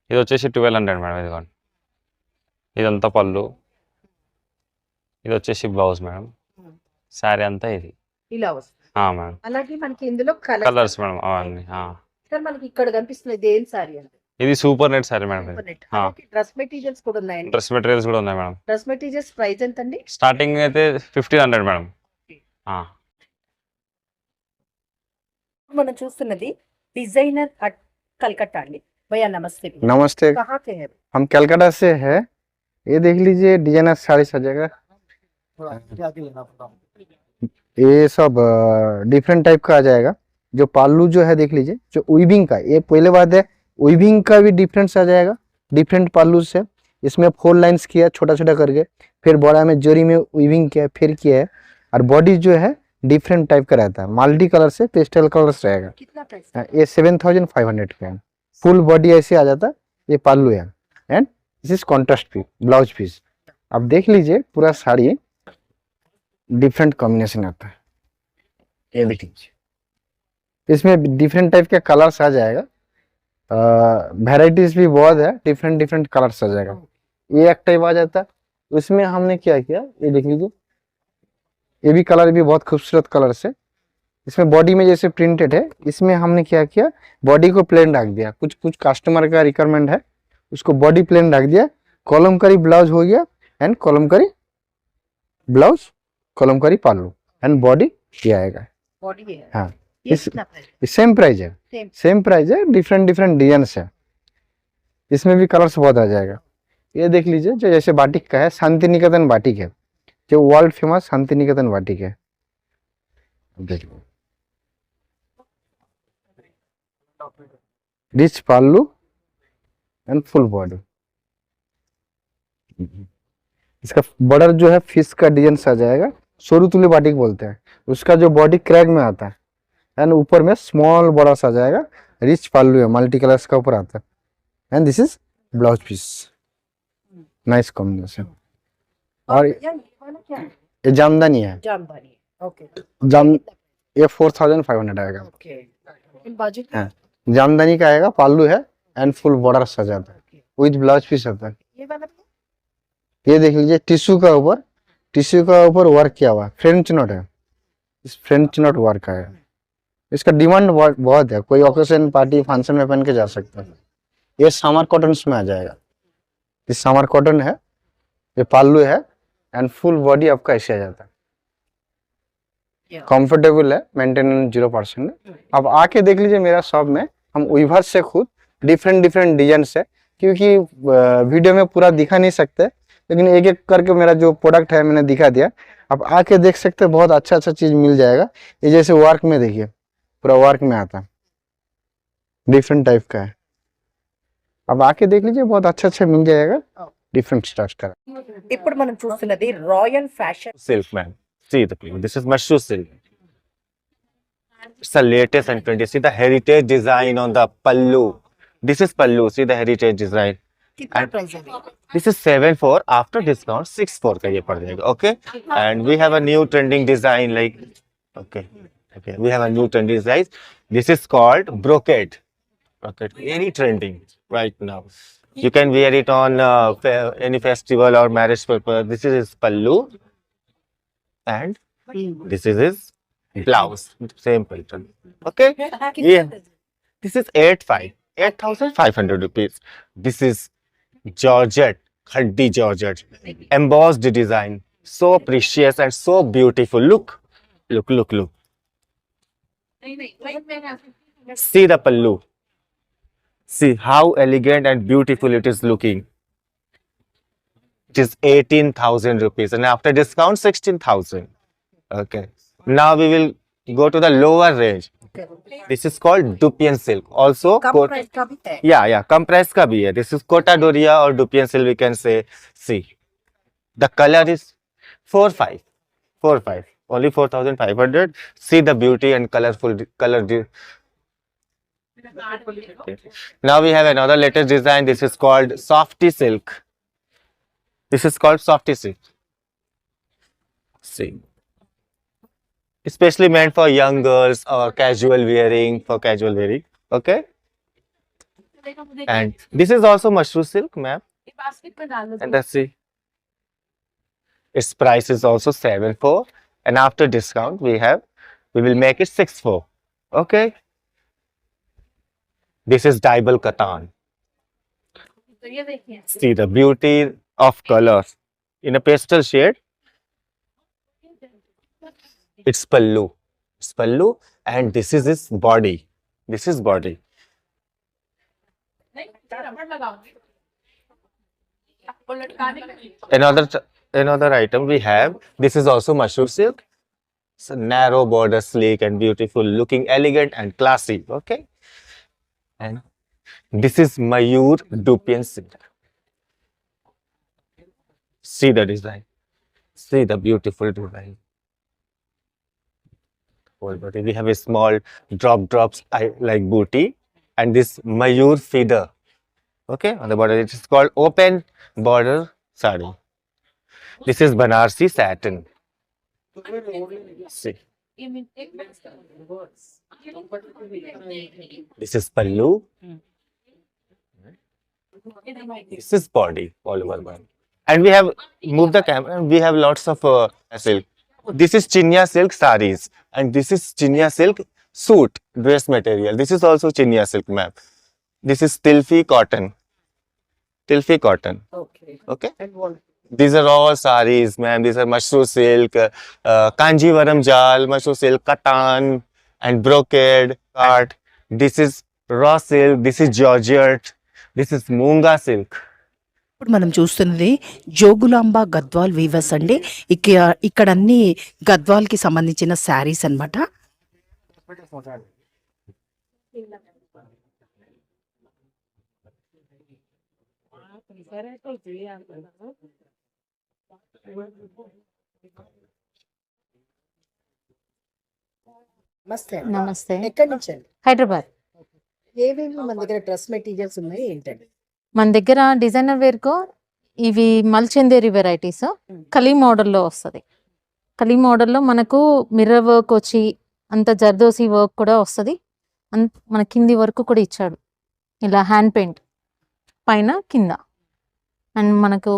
Speaker 13: ఇది వచ్చేసి 1200 మేడం. ఇదిగోండి, ఇదంతా పళ్ళు, ఇది వచ్చేసి బ్లౌజ్ మేడం. శారీ అంతా ఇది
Speaker 2: ఇలా వస్తుంది.
Speaker 13: మేడం.
Speaker 2: అలాగే మనకి ఇందులో
Speaker 13: కలర్స్ మేడం. అవన్నీ
Speaker 2: సార్ మనకి ఇక్కడ కనిపిస్తుంది ఇది ఏం సారీ అండి?
Speaker 13: ఇది super net sari madam.
Speaker 2: Dress materials కూడా ఉన్నాయండి.
Speaker 13: డ్రెస్ మెటీరియల్స్ కూడా ఉన్నాయి మేడం.
Speaker 2: డ్రెస్ మెటీరియల్స్ ప్రైస్ ఎంతండి?
Speaker 13: స్టార్టింగ్ అయితే 1500 మేడం.
Speaker 2: మనం చూస్తున్నది డిजाइनर हट कलकत्ता अंडी. भैया नमस्ते.
Speaker 14: नमस्ते.
Speaker 2: कहाँ के हैं?
Speaker 14: हम कलकत्ता से है. ये देख लीजिए डिजाइनर साड़ी सजेगा. ये सब डिफरेंट टाइप का आ जाएगा. जो पाल्लू जो है देख लीजिए, जो वीविंग का, ये पहले बात है वीविंग का भी डिफरेंस आ जाएगा. डिफरेंट पाल्लू से इसमें 4 लाइन्स किया छोटा छोटा करके, फिर बड़ा में जरी में वीविंग किया, फिर किया है. और बॉडी जो है डिफरेंट टाइप का रहता है. मल्टी कलर से पेस्टल कलर्स रहेगा.
Speaker 2: कितना प्राइस?
Speaker 14: ये 7500 का है. फुल बॉडी ऐसे आ जाता है. ये पाल्लू है and this is contrast piece, blouse piece. अब देख लीजिए पूरा साड़ी डिफरेंट कॉम्बिनेशन आता है. ये देख लीजिए, इसमें डिफरेंट टाइप के कलर्स आ जाएगा. वेराइटीज भी बहुत है. डिफरेंट कलर्स आ जाएगा. ये एक टाइप आ जाता है. उसमें हमने क्या किया, ये देख लीजिए, ये भी कलर भी बहुत खूबसूरत कलर से. इसमें बॉडी में जैसे प्रिंटेड है, इसमें हमने क्या किया, बॉडी को प्लेन रख दिया. कुछ कस्टमर का रिक्वायरमेंट है, उसको बॉडी प्लेन रख दिया. कॉलमकारी ब्लाउज हो गया एंड कॉलमकारी ब्लाउज, कॉलमकारी पाल्लू एंड बॉडी ये आएगा.
Speaker 2: बॉडी है.
Speaker 14: हाँ,
Speaker 2: ये कितना प्राइस?
Speaker 14: सेम प्राइस है. सेम प्राइस है. डिफरेंट डिजाइन है. इसमें भी कलर्स बहुत आ जाएगा. ये देख लीजिए, जो जैसे बाटिक का है, शांति निकेतन बाटिक है, जो world famous Shanti Niketan batik है. देखिए, रिच पाल्लू एंड फुल बॉडी. इसका बॉर्डर जो है फिश का डिजाइन आ जाएगा. सोरुतुली बाटिक बोलते हैं. उसका जो बॉडी क्रैक में आता है एंड ऊपर में स्मॉल बॉर्डर आ जाएगा. रिच पाल्लू है, मल्टी कलर्स का ऊपर आता है. And this is blouse piece. Nice combination. और ये जामदानी है.
Speaker 2: जामदानी. ओके.
Speaker 14: ये 4500 आएगा.
Speaker 2: ओके. इन बाजू
Speaker 14: हाँ, जामदानी का आएगा. पाल्लू है एंड फुल बॉर्डर सजाता है विद ब्लाउज पीस होता है.
Speaker 2: ये वाला
Speaker 14: ये देख लीजिए, टिश्यू का ऊपर वर्क किया हुआ. फ्रेंच नोट है. इस फ्रेंच नोट वर्क है. इसका डिमांड बहुत है. कोई ओकेशन पार्टी फंक्शन में पहन के जा सकता है. ये समर कॉटन में आ जाएगा. ये समर कॉटन है. ये पाल्लू है एंड फुल बॉडी आपका ऐसे आ जाता है. कंफर्टेबल है. मेंटेनेंस 0% है. अब आके देख लीजिए मेरा शॉप में. हम वीवर से खुद डिफरेंट डिजाइन है, क्योंकि वीडियो में पूरा दिखा नहीं सकते, लेकिन एक एक करके मेरा जो प्रोडक्ट है मैंने दिखा दिया. अब आके देख सकते हैं, बहुत अच्छा चीज मिल जाएगा. ये जैसे वर्क में देखिए, पूरा वर्क में आता है. डिफरेंट टाइप का है. अब आके देख लीजिए, बहुत अच्छा मिल जाएगा. डिफरेंट स्टार्ट का.
Speaker 2: ఇప్పుడు మనం చూస్తున్నది royal fashion
Speaker 15: silk, man. See the print. This is mushroom silk. It's the latest and trendy. See the heritage design on the pallu. This is pallu. See the heritage design.
Speaker 2: कितना प्राइस है?
Speaker 15: This is 7,400. After discount 6,400 का ये पड़ जाएगा. Okay. And we have a new trending design like. Okay. We have a new trending design. This is called brocade. Brocade. Any trending right now. You can wear it on any festival or marriage purpose. This is his pallu. And this is his blouse. Same pattern. Okay. Yeah. This is 8,500 rupees. This is Georgette, Khaddi Georgette, embossed design, so precious and so beautiful. Look, look, look, look. See the pallu. See how elegant and beautiful it is looking. It is 18,000 rupees, and after discount 16,000. Okay. Now we will go to the lower range. This is called Dupian silk. Also, yeah, compressed ka bhi hai. This is Kota Doria or Dupian silk, we can say. See, the color is 4,500. Only 4,500. See the beauty and colorful color. Okay. Now we have another latest design. This is called Softy silk. This is called Softy silk. See. Especially meant for young girls or casual wearing, okay? And this is also mushroom silk, ma'am. And let's see. Its price is also 7,400, and after discount we will make it 6,400, okay? This is Dibal Katan. See the beauty of colors in a pastel shade. It's pallu. It's pallu, and this is its body. This is body. Another item we have. This is also mushroom silk. It's a narrow border, sleek and beautiful, looking elegant and classy. Okay. And this is Mayur Dupian silk. See the design. See the beautiful design. We have a small drops like booty, and this Mayur feeder. Okay, on the border it is called open border sari. This is Banarsi satin. See. This is pallu. This is body, all over body. And we have moved the camera. We have lots of silk. This is Chinya silk saris, and this is Chinya silk suit dress material. This is also Chinya silk, ma'am. This is Tilfi cotton. Tilfi cotton. Okay. And what? These are all saris, ma'am. These are mushroom silk, Kanjivaram jal, mushroom silk, katan, and brocade, art. This is raw silk. This is Georgette. This is Munga silk.
Speaker 7: ఇప్పుడు మనం చూస్తున్నది జోగులాంబ గద్వాల్ వీవర్స్ అండి. ఇక్కడ అన్ని గద్వాల్కి సంబంధించిన శారీస్ అన్నమాట.
Speaker 1: నమస్తే.
Speaker 2: ఎక్కడి నుంచి అండి?
Speaker 1: హైదరాబాద్.
Speaker 2: ఏవేవి మన దగ్గర డ్రెస్ మెటీరియల్స్ ఉన్నాయి ఏంటండి?
Speaker 1: మన దగ్గర డిజైనర్ వేర్కో ఇవి మల్చందేరి వెరైటీస్ కలీ మోడల్లో వస్తుంది. కలీ మోడల్లో మనకు మిర్రర్ వర్క్ వచ్చి అంత జర్దోసి వర్క్ కూడా వస్తుంది. మన కింది వర్క్ కూడా ఇచ్చాడు, ఇలా హ్యాండ్ పెయింట్ పైన కింద. అండ్ మనకు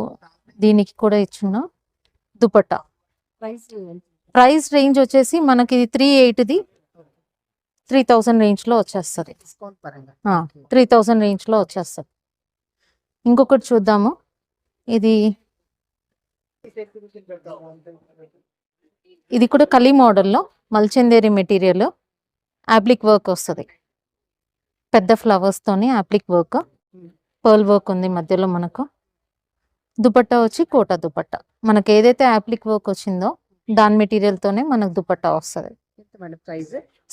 Speaker 1: దీనికి కూడా ఇచ్చిన దుపట్టా. ప్రైస్ రేంజ్ వచ్చేసి మనకి 3,800ది 3,000 రేంజ్లో వచ్చేస్తుంది. 3,000 రేంజ్లో వచ్చేస్తుంది. ఇంకొకటి చూద్దాము. ఇది కూడా కలీ మోడల్లో మల్చందేరి మెటీరియల్, యాప్లిక్ వర్క్ వస్తుంది. పెద్ద ఫ్లవర్స్తోని యాప్లిక్ వర్క్, పర్ల్ వర్క్ ఉంది మధ్యలో. మనకు దుపట్టా వచ్చి కోటా దుపట్టా. మనకు ఏదైతే యాప్లిక్ వర్క్ వచ్చిందో దాని మెటీరియల్తోనే మనకు దుపట్టా వస్తుంది.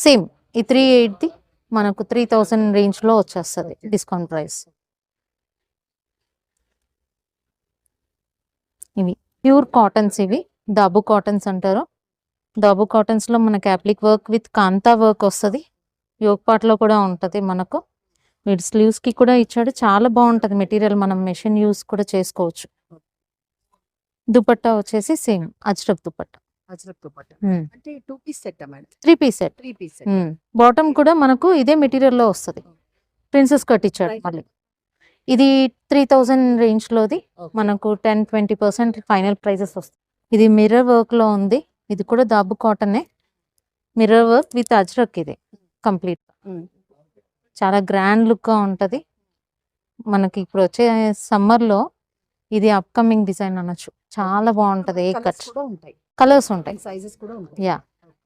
Speaker 1: సేమ్ ఈ 3,800ది మనకు 3,000 రేంజ్లో వచ్చేస్తుంది డిస్కౌంట్ ప్రైస్. ఇవి ప్యూర్ కాటన్స్, ఇవి దాబు కాటన్స్ అంటారు. దాబు కాటన్స్లో మనకి applique work with kantha work వస్తుంది. యోగ్ పార్ట్లో కూడా ఉంటుంది. మనకు వీడి స్లీవ్స్కి కూడా ఇచ్చాడు. చాలా బాగుంటుంది మెటీరియల్. మనం మెషిన్ యూస్ కూడా చేసుకోవచ్చు. దుపట్టా వచ్చేసి సేమ్ అజ్రక్ దుపట్టా.
Speaker 2: అంటే 2 piece set madam?
Speaker 1: 3 piece set. Bottom కూడా మనకు ఇదే మెటీరియల్లో వస్తుంది. ప్రిన్సెస్ కట్ ఇచ్చాడు మళ్ళీ. ఇది 3,000 రేంజ్లోది. మనకు 10-20% ఫైనల్ ప్రైజెస్ వస్తాయి. ఇది మిర్రర్ వర్క్లో ఉంది. ఇది కూడా దాబు కాటనే, మిర్రర్ వర్క్ విత్ అజ్రక్. ఇది కంప్లీట్ చాలా గ్రాండ్ లుక్గా ఉంటుంది. మనకి ఇప్పుడు వచ్చే సమ్మర్లో ఇది అప్కమింగ్ డిజైన్ అనొచ్చు. చాలా బాగుంటుంది. ఏ కట్ కలర్స్ ఉంటాయి.
Speaker 2: సైజెస్ కూడా ఉంటాయి.
Speaker 1: యా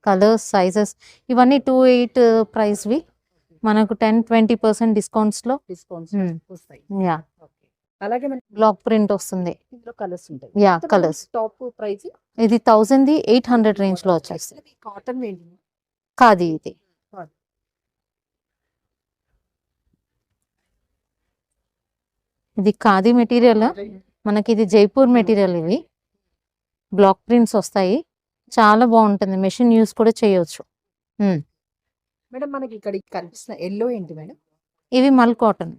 Speaker 1: కలర్స్ సైజెస్ ఇవన్నీ 28 ప్రైస్వి. మనకు 10-20% డిస్కౌంట్స్లో
Speaker 2: డిస్కౌంట్స్ వస్తాయి.
Speaker 1: యా
Speaker 2: అలాగే మనకి
Speaker 1: బ్లాక్ ప్రింట్ వస్తుంది.
Speaker 2: ఇందులో కలర్స్ ఉంటాయి.
Speaker 1: Yeah colours.
Speaker 2: టాప్ ప్రైస్
Speaker 1: ఇది 1800 రేంజ్లో వచ్చేస్తుంది.
Speaker 2: కాటన్ ఏంటి?
Speaker 1: ఖాదీ ఇది. ఇది ఖాదీ మెటీరియల్. మనకి ఇది జైపూర్ మెటీరియల్. ఇవి బ్లాక్ ప్రింట్స్ వస్తాయి. చాలా బాగుంటుంది. మెషిన్ యూస్ కూడా చేయొచ్చు.
Speaker 2: మేడం మనకి ఇక్కడ కనిపిస్తున్న ఎల్లో ఏంటి మేడం?
Speaker 1: ఇవి మల్ కాటన్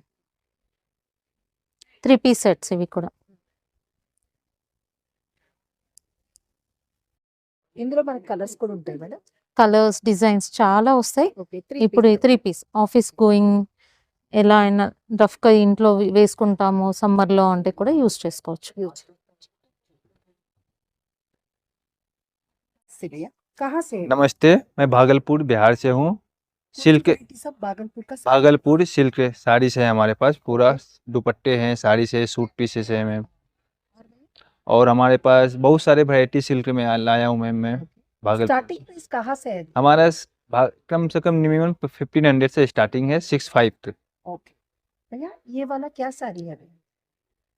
Speaker 1: 3 పీస్ సెట్స్. ఇవి కూడా
Speaker 2: ఇందులో మనకి కలర్స్ కూడా ఉంటాయి మేడం.
Speaker 1: కలర్స్ డిజైన్స్ చాలా వస్తాయి.
Speaker 2: ఓకే.
Speaker 1: ఇప్పుడు 3 పీస్ ఆఫీస్ గోయింగ్ ఎలా అయినా రఫ్గా ఇంట్లో వేసుకుంటాము సమ్మర్లో అంటే కూడా యూస్ చేసుకోవచ్చు.
Speaker 2: कहाँ से है?
Speaker 3: नमस्ते, मैं भागलपुर बिहार से हूँ। सिल्क
Speaker 2: सब भागलपुर का
Speaker 3: भागलपुर सिल्क साड़ी से है हमारे पास। पूरा दुपट्टे हैं, साड़ी से, सूट पीसेस है मैम। और हमारे पास बहुत सारे वैरायटी सिल्क में लाया हूँ मैम मैं भागलपुर।
Speaker 2: स्टार्टिंग प्राइस कहाँ से है?
Speaker 3: हमारा कम से कम मिनिमम 1500 से स्टार्टिंग है 65 तक।
Speaker 2: ओके भैया ये वाला क्या साड़ी है?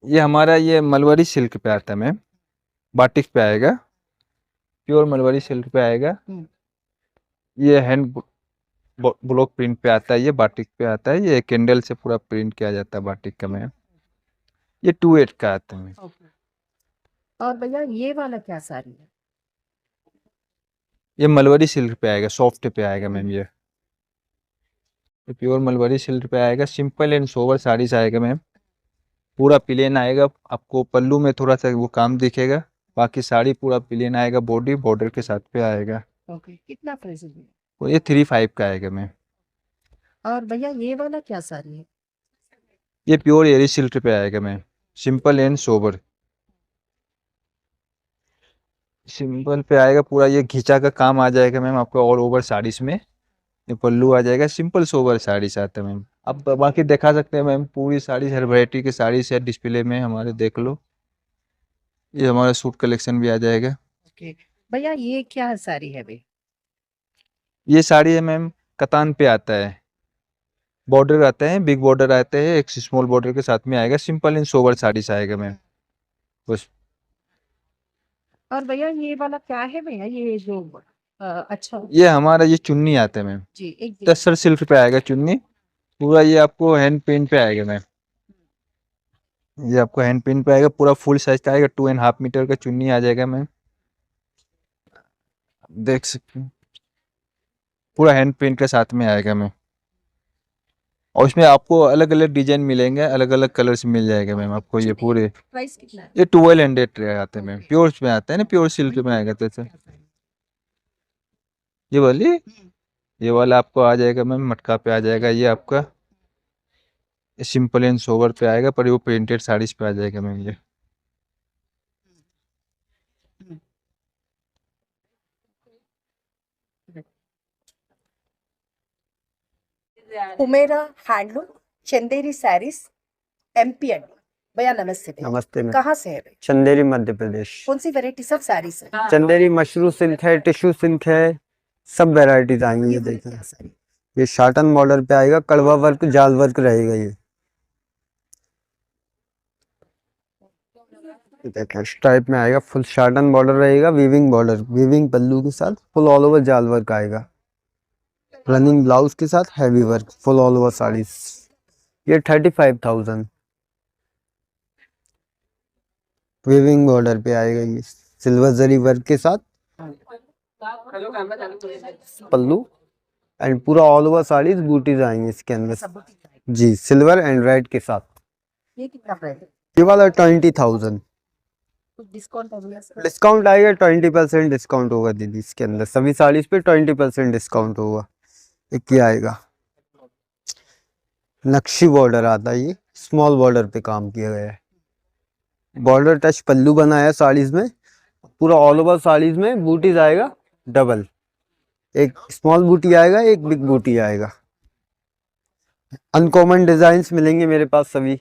Speaker 3: ये हमारा ये मलवरी सिल्क पे आता है मैम, बाटिक पे आएगा, प्योर मलवरी सिल्क पे आएगा। ये हैंड ब्लॉक प्रिंट पे आता है, ये बाटिक पे आता है। ये कैंडल से पूरा प्रिंट किया जाता है बाटिक का मैम। ये 28 का आता है मैम।
Speaker 2: और भैया ये वाला क्या साड़ी है?
Speaker 3: ये मलवरी सिल्क पे आएगा, सॉफ्ट पे आएगा मैम। ये प्योर मलवरी सिल्क पे आएगा। सिंपल एंड सोवर साड़ीज आएगा मैम। पूरा प्लेन आएगा। आपको पल्लू में थोड़ा सा वो काम दिखेगा, बाकी साड़ी पूरा प्लेन आएगा। बॉडी बॉर्डर के साथ पे आएगा।
Speaker 2: ओके कितना प्राइस है?
Speaker 3: ये 35 का आएगा मैम।
Speaker 2: और भैया ये वाला क्या साड़ी है?
Speaker 3: ये प्योर एरी सिल्क पे आएगा ma'am. Simple and sober simple पे आएगा। पूरा ये घिंचा का काम आ जाएगा मैम आपको ऑल ओवर साड़ीज में। ये पल्लू आ जाएगा। सिंपल सोबर साड़ीज आता है मैम। अब बाकी दिखा सकते हैं मैम, पूरी साड़ी हर वैरायटी की साड़ी से डिस्प्ले में हमारे देख लो। ये हमारा सूट कलेक्शन भी आ जाएगा।
Speaker 2: ओके भैया ये क्या साड़ी है भाई?
Speaker 3: ये साड़ी है मैम, कतान पे आता है। बॉर्डर आते हैं, बिग बॉर्डर आते हैं, एक स्मॉल बॉर्डर के साथ में आएगा। सिंपल एंड सोबर साड़ी से आएगा मैम बस।
Speaker 2: और भैया ये वाला क्या है भैया? ये जो अच्छा
Speaker 3: ये हमारा ये चुन्नी आता है मैम,
Speaker 2: जी एक
Speaker 3: तसर सिल्क पे आएगा चुन्नी। पूरा ये आपको हैंड पेंट पे आएगा मैम। ये आपको हैंड पेंट पे आएगा। पूरा फुल साइज का आएगा। 2.5 मीटर का चुन्नी आ जाएगा मैम, देख सकते हैं। पूरा हैंड पेंट के साथ में आएगा मैम। और इसमें आपको अलग अलग डिजाइन मिलेंगे, अलग अलग कलर्स मिल जाएगा मैम आपको। ये पूरे
Speaker 2: प्राइस कितना है?
Speaker 3: ये 1200 आते हैं मैम। प्योर में आता है ना, प्योर सिल्क में आएगा। तो ये वाली ये वाला आपको आ जाएगा मैम, मटका पे आ जाएगा। ये आपका सिंपल एंड सोवर पे आएगा, पर वो प्रिंटेड साड़ीज पे आ जाएगा मैम। ये
Speaker 2: Humera handloom Chanderi series MP अंडी। भैया नमस्ते भैया।
Speaker 6: नमस्ते मैम।
Speaker 2: कहाँ से है भैया?
Speaker 6: चंदेरी मध्य प्रदेश।
Speaker 2: कौन सी वैरायटी सब साड़ीज है?
Speaker 6: चंदेरी मशरू सिल्क है, टिश्यू सिल्क है, सब वेराइटीज आएंगी। ये देखिए, ये शाटन बॉर्डर पे आएगा, कड़वा वर्क जाल वर्क रहेगा। ये देखिए स्ट्राइप में आएगा, फुल शाटन बॉर्डर रहेगा, वीविंग बॉर्डर, वीविंग पल्लू के साथ फुल ऑल ओवर जाल वर्क आएगा। रनिंग ब्लाउज के साथ heavy work, full all over saris. ये 35,000 वीविंग बॉर्डर पे आएगा। ये सिल्वर जरी वर्क के साथ पल्लू एंड पूरा ऑल ओवर साड़ीज बूटीज आएंगे इसके अंदर जी, सिल्वर एंड रेड के साथ।
Speaker 2: ये कितना प्राइस है?
Speaker 6: ये वाला 20,000। डिस्काउंट आएगा, 20% डिस्काउंट होगा दीदी इसके अंदर। सभी साड़ीज पे 20% डिस्काउंट होगा। एक ये आएगा, नक्शी बॉर्डर आता है। ये स्मॉल बॉर्डर पे काम किया गया है। बॉर्डर टच पल्लू बना है साड़ीज में। पूरा ऑल ओवर साड़ीज में बूटीज आएगा डबल, एक स्मॉल बूटी आएगा, एक बिग बूटी आएगा।
Speaker 16: अनकॉमन डिजाइन्स मिलेंगे मेरे पास सभी।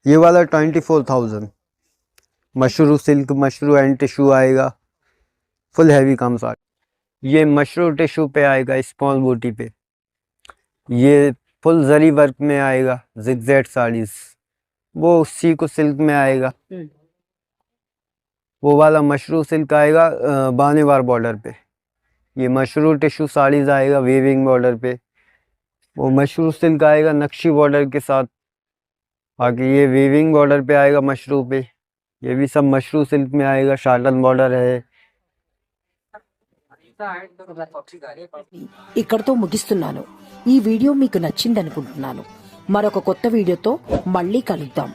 Speaker 16: ये वाला 24,000 mashru silk, mashru and tissue आएगा, फुल हैवी काम साड़ी। ये मशरू टिश्यू पे आएगा, स्मॉल बूटी पे। ये फुल जरी वर्क में आएगा, जिगजैग साड़ीज। वो सीको सिल्क में आएगा। वो वाला मशरू सिल्क आएगा बानेवार बॉर्डर पे। ये मशरू टिश्यू साड़ीज आएगा वीविंग बॉर्डर पे। वो मशरू सिल्क आएगा नक्शी बॉर्डर के साथ। बाकी ये वीविंग बॉर्डर पे आएगा मशरू पे। ये भी सब मशरू सिल्क में आएगा, शार्टन बॉर्डर है।
Speaker 7: ఇక్కడతో ముగిస్తున్నాను. ఈ వీడియో మీకు నచ్చిందనుకుంటున్నాను. మరొక కొత్త వీడియోతో మళ్ళీ కలుద్దాం.